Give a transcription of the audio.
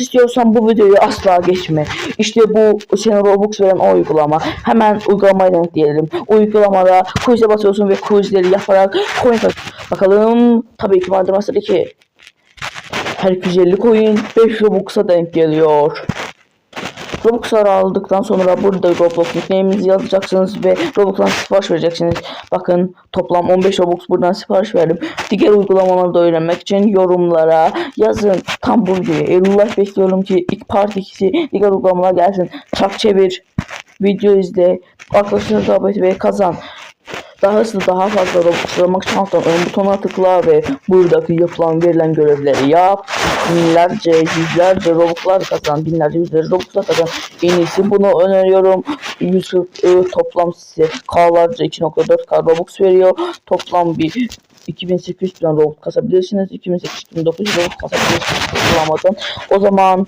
istiyorsan bu videoyu asla geçme. İşte bu senin Robux veren o uygulama. Hemen uygulamayı deneyelim. Uygulamada quiz'e basıyorsun ve quizleri yaparak coin bakalım. Tabii ki vardır ki her 250 coin 5 Robux'a denk geliyor. Robux'ları aldıktan sonra burada Roblox nickname'inizi yazacaksınız ve Robux'tan sipariş vereceksiniz. Bakın toplam 15 Robux buradan sipariş verdim. Diğer uygulamaları da öğrenmek için yorumlara yazın. Tam bu videoyu 50 like bekliyorum ki ilk part 2'si diğer uygulamalar gelsin. Çak çevir, video izle, arkadaşlarına davet ve kazan. Daha hızlı daha fazla Robux almak için alttan ön butona tıkla ve buradaki yapılan verilen görevleri yap. Binlerce, yüzlerce Robux'lar kazan, binlerce, yüzlerce Robux'lar kazan. En iyisi bunu öneriyorum. 140 toplam size K'larca 2.4K Robux veriyor. Toplam bir 2800 Robux kasabilirsiniz. 2800-2900 Robux kasabilirsiniz. O zaman